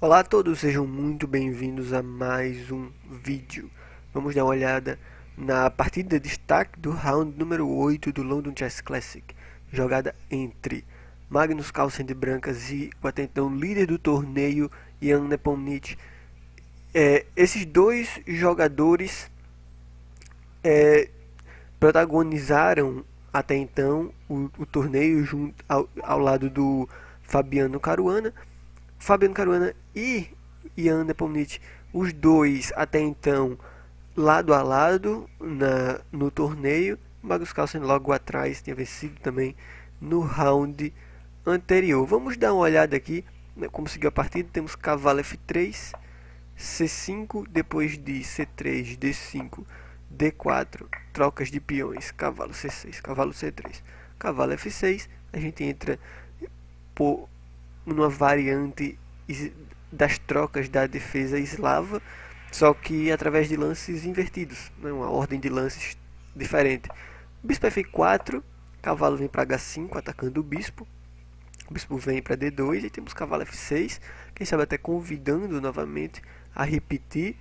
Olá a todos, sejam muito bem-vindos a mais um vídeo. Vamos dar uma olhada na partida de destaque do round número 8 do London Chess Classic, jogada entre Magnus Carlsen de brancas e o até então líder do torneio, Jan Nepomniachtchi. Esses dois jogadores protagonizaram até então o torneio junto ao lado do Fabiano Caruana. Fabiano Caruana e Jan Nepomniachtchi, os dois até então lado a lado no torneio. Magnus Carlsen logo atrás tinha vencido também no round anterior. Vamos dar uma olhada aqui, né, como seguiu a partida. Temos cavalo F3, C5, depois de C3, D5, D4, trocas de peões, cavalo C6, cavalo C3, cavalo F6. A gente entra por numa variante das trocas da defesa eslava, só que através de lances invertidos, né? Uma ordem de lances diferente. Bispo F4, cavalo vem para H5 atacando o bispo vem para D2 e temos cavalo F6, quem sabe até convidando novamente a repetir,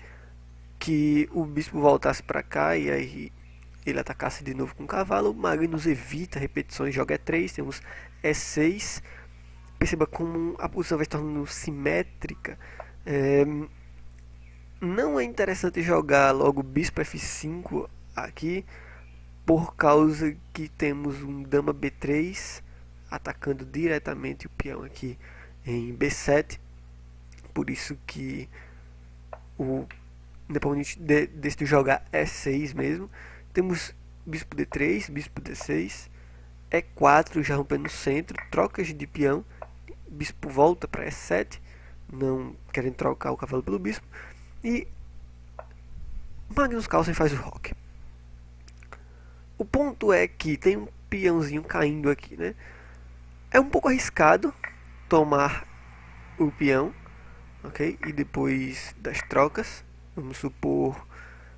que o bispo voltasse para cá e aí ele atacasse de novo com o cavalo. O Magnus evita repetições, joga E3, temos E6. Perceba como a posição vai se tornando simétrica. Não é interessante jogar logo bispo F5 aqui, por causa que temos um dama B3 atacando diretamente o peão aqui em B7. Por isso que o Nepomniachtchi decidiu jogar E6 mesmo. Temos bispo D3, bispo D6, E4 já rompendo no centro, trocas de peão. Bispo volta para E7, não querendo trocar o cavalo pelo bispo, e Magnus Carlsen faz o roque. O ponto é que tem um peãozinho caindo aqui, né? É um pouco arriscado tomar o peão, ok? E depois das trocas, vamos supor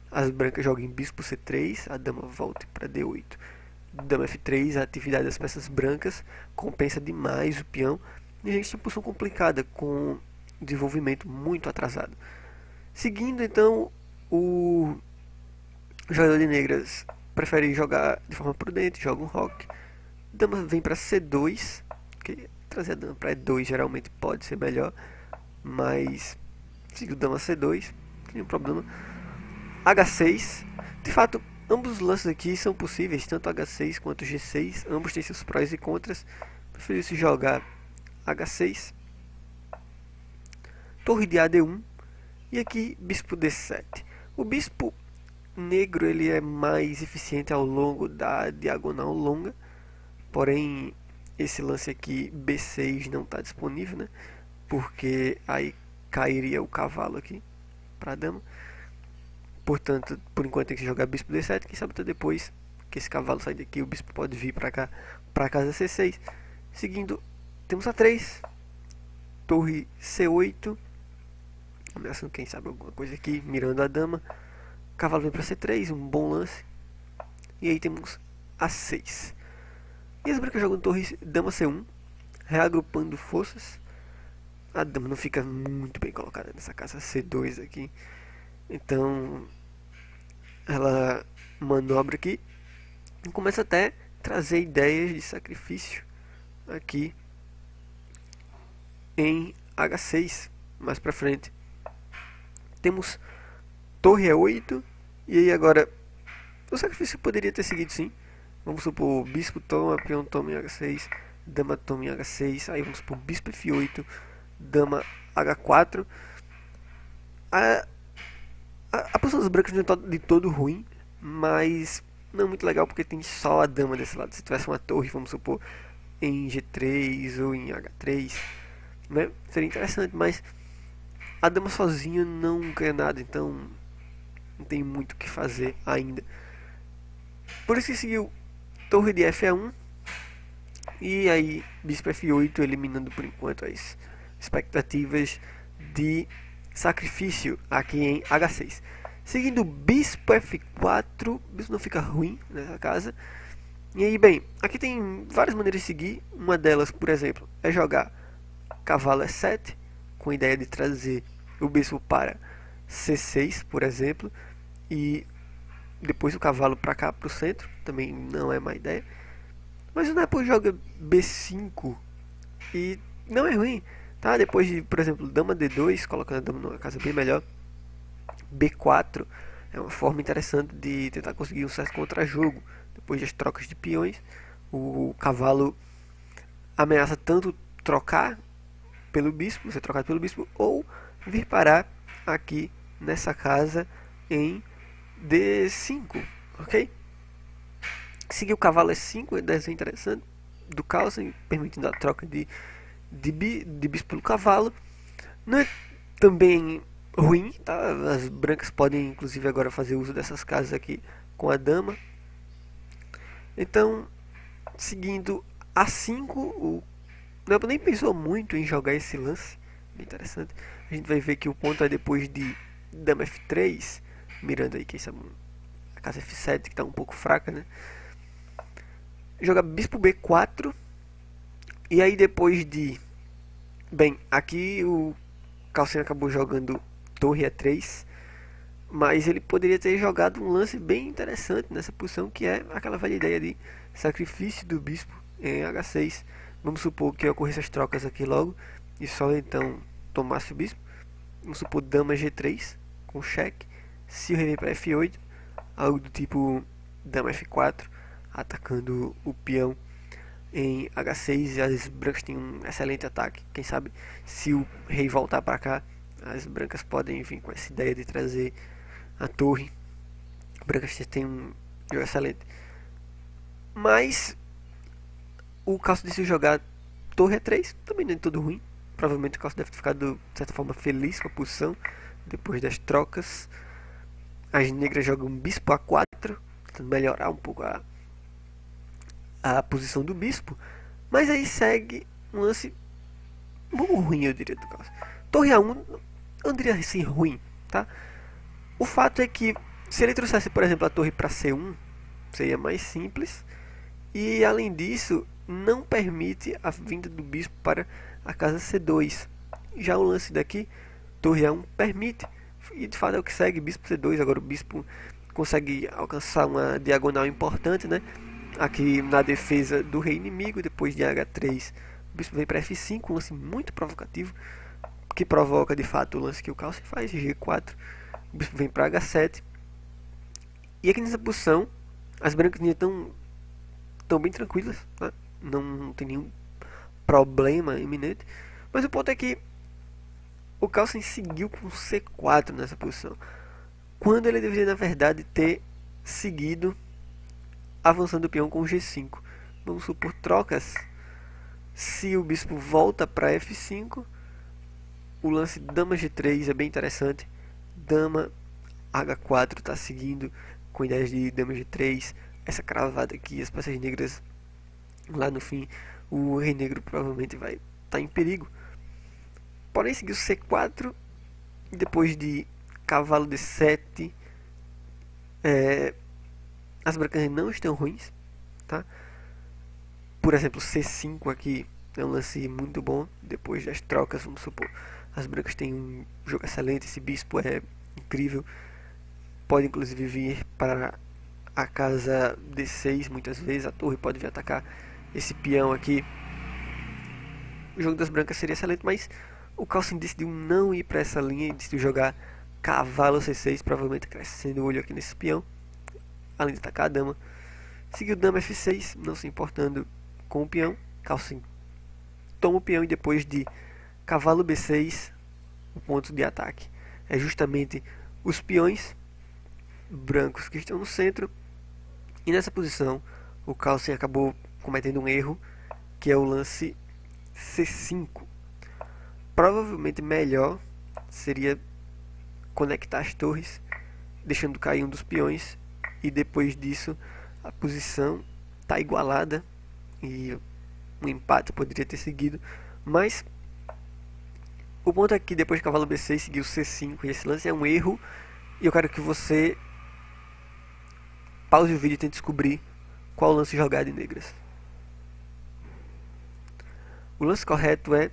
as brancas joguem bispo C3, a dama volte para D8, dama F3, a atividade das peças brancas compensa demais o peão. E a gente tem uma posição complicada, com desenvolvimento muito atrasado. Seguindo então, o jogador de negras prefere jogar de forma prudente, joga um roque. Dama vem para C2, que trazer a dama para E2 geralmente pode ser melhor, mas siga o dama C2, não tem problema. H6, de fato, ambos os lances aqui são possíveis, tanto H6 quanto G6, ambos têm seus prós e contras. Prefiro-se jogar H6, torre de AD1 e aqui bispo D7. O bispo negro ele é mais eficiente ao longo da diagonal longa, porém esse lance aqui B6 não está disponível, né? Porque aí cairia o cavalo aqui para a dama. Portanto, por enquanto tem que jogar bispo D7, quem sabe até depois que esse cavalo sair daqui, o bispo pode vir para cá, para casa C6. Seguindo, temos A3, torre C8, ameaçando quem sabe alguma coisa aqui, mirando a dama. Cavalo vem para C3, um bom lance. E aí temos A6. E as brancas jogam torre dama C1, reagrupando forças. A dama não fica muito bem colocada nessa casa C2 aqui, então ela manobra aqui e começa até a trazer ideias de sacrifício aqui em H6, mais pra frente. Temos torre E8, e aí agora o sacrifício poderia ter seguido sim. Vamos supor, bispo toma, peão toma em H6, dama toma em H6, aí vamos supor bispo F8, dama H4. A posição dos brancos não é de todo ruim, mas não é muito legal porque tem só a dama desse lado. Se tivesse uma torre, vamos supor, em G3 ou em H3, né? Seria interessante, mas a dama sozinha não ganha nada, então não tem muito o que fazer ainda. Por isso que seguiu torre de F1 e aí bispo F8, eliminando por enquanto as expectativas de sacrifício aqui em H6. Seguindo bispo F4, bispo não fica ruim nessa casa. E aí, bem, aqui tem várias maneiras de seguir. Uma delas, por exemplo, é jogar cavalo E7 com a ideia de trazer o bispo para C6, por exemplo, e depois o cavalo para cá, para o centro, também não é má ideia. Mas o Napoli joga B5 e não é ruim, tá? Depois de, por exemplo, dama D2, colocando a dama numa casa bem melhor, B4 é uma forma interessante de tentar conseguir um certo contra-jogo. Depois das trocas de peões, o cavalo ameaça tanto trocar pelo bispo, ser trocado pelo bispo, ou vir parar aqui nessa casa em D5, ok? Seguir o cavalo E5 é desenho interessante do Carlsen, permitindo a troca de bispo pelo cavalo. Não é também ruim, tá? As brancas podem inclusive agora fazer uso dessas casas aqui com a dama. Então, seguindo A5, o Napoli nem pensou muito em jogar esse lance, bem interessante. A gente vai ver que o ponto é depois de dama F3, mirando aí quem sabe a casa F7 que está um pouco fraca, né? Jogar bispo B4 e aí depois de, bem, aqui o Carlsen acabou jogando torre E3, mas ele poderia ter jogado um lance bem interessante nessa posição, que é aquela velha ideia de sacrifício do bispo em H6. Vamos supor que ocorressem as trocas aqui logo e só então tomasse o bispo. Vamos supor dama G3 com cheque. Se o rei vem para F8, algo do tipo dama F4, atacando o peão em H6, e as brancas têm um excelente ataque. Quem sabe se o rei voltar para cá, as brancas podem vir com essa ideia de trazer a torre. Brancas têm um jogo excelente, mas o Carlsen decidiu jogar torre E3, também não é tudo ruim. Provavelmente o Carlsen deve ter ficado de certa forma feliz com a posição depois das trocas. As negras jogam bispo A4, tentando melhorar um pouco a posição do bispo, mas aí segue um lance muito ruim, eu diria, do Carlsen. Torre A1, eu não diria assim ruim, tá? O fato é que se ele trouxesse, por exemplo, a torre para C1, seria mais simples, e além disso, não permite a vinda do bispo para a casa C2. Já o lance daqui, torre A1, permite, e de fato é o que segue, bispo C2. Agora o bispo consegue alcançar uma diagonal importante, né? Aqui na defesa do rei inimigo. Depois de H3, o bispo vem para F5, um lance muito provocativo, que provoca de fato o lance que o Carlsen faz, G4, o bispo vem para H7. E aqui nessa posição, as brancas estão bem tranquilas, né? Não tem nenhum problema iminente. Mas o ponto é que o Carlsen seguiu com C4 nessa posição, quando ele deveria na verdade ter seguido avançando o peão com G5. Vamos supor trocas. Se o bispo volta para F5, o lance dama G3 é bem interessante. Dama H4 está seguindo com ideias de dama G3. Essa cravada aqui, as peças negras lá no fim, o rei negro provavelmente vai estar em perigo. Porém, seguiu C4 e depois de cavalo D7, as brancas não estão ruins, tá? Por exemplo, C5 aqui é um lance muito bom. Depois das trocas, vamos supor, as brancas têm um jogo excelente, esse bispo é incrível. Pode inclusive vir para a casa D6 muitas vezes, a torre pode vir atacar esse peão aqui. O jogo das brancas seria excelente, mas o Carlsen decidiu não ir para essa linha e decidiu jogar cavalo C6, provavelmente crescendo o olho aqui nesse peão, além de atacar a dama. Seguiu dama F6, não se importando com o peão. Carlsen toma o peão e depois de cavalo B6, o ponto de ataque é justamente os peões brancos que estão no centro. E nessa posição o Carlsen acabou cometendo um erro, que é o lance C5. Provavelmente melhor seria conectar as torres, deixando cair um dos peões, e depois disso a posição está igualada e um empate poderia ter seguido. Mas o ponto é que depois de cavalo B6 seguiu C5, e esse lance é um erro, e eu quero que você pause o vídeo e tente descobrir qual o lance jogado em negras. O lance correto é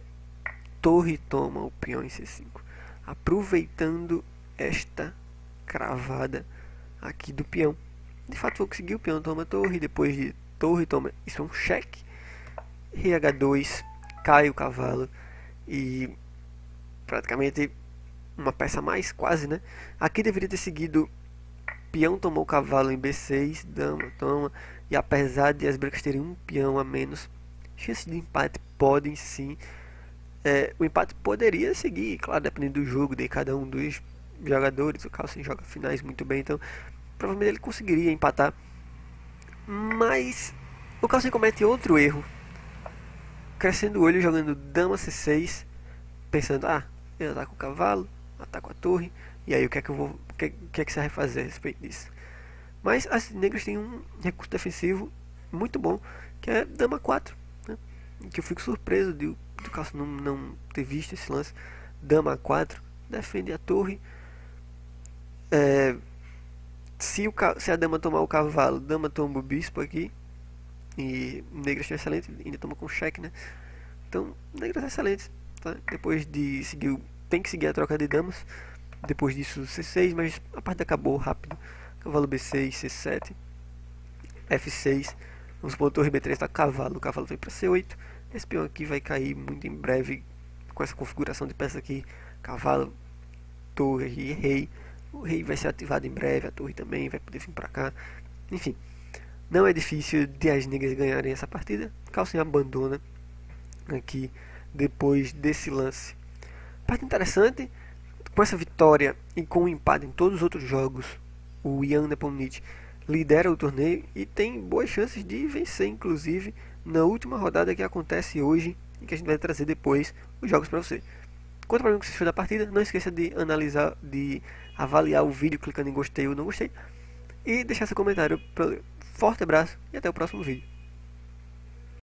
torre toma o peão em C5. Aproveitando esta cravada aqui do peão. De fato vou conseguir, o peão toma torre, depois de torre toma, isso é um cheque. Rei H2, cai o cavalo e praticamente uma peça a mais, quase, né? Aqui deveria ter seguido peão tomou o cavalo em B6, dama toma, e apesar de as brancas terem um peão a menos, chances de empate podem sim. O empate poderia seguir, claro, dependendo do jogo de cada um dos jogadores. O Carlsen joga finais muito bem, então provavelmente ele conseguiria empatar. Mas o Carlsen comete outro erro, crescendo o olho, jogando dama C6, pensando, eu ataco o cavalo, ataco a torre, e aí o que é que você vai fazer a respeito disso? Mas as negras têm um recurso defensivo muito bom, que é dama 4, né? Que eu fico surpreso do Carlsen não ter visto esse lance. Dama 4, defende a torre. Se a dama tomar o cavalo, dama toma o bispo aqui. E negras são excelentes, ainda toma com cheque, né? Então, negras excelentes, tá? Depois de seguir, tem que seguir a troca de damas. Depois disso C6, mas a partida acabou rápido. Cavalo B6, C7, F6. Vamos supor, torre B3 tá cavalo, o cavalo vem para C8. Esse peão aqui vai cair muito em breve com essa configuração de peça aqui. Cavalo, torre e rei. O rei vai ser ativado em breve, a torre também vai poder vir para cá. Enfim, não é difícil de as negras ganharem essa partida. Carlsen abandona aqui depois desse lance. Parte interessante, com essa vitória e com o empate em todos os outros jogos, o Jan Nepomniachtchi lidera o torneio e tem boas chances de vencer, inclusive na última rodada que acontece hoje e que a gente vai trazer depois os jogos para você. Conta para mim o que você achou da partida. Não esqueça de analisar, de avaliar o vídeo clicando em gostei ou não gostei e deixar seu comentário. Forte abraço e até o próximo vídeo.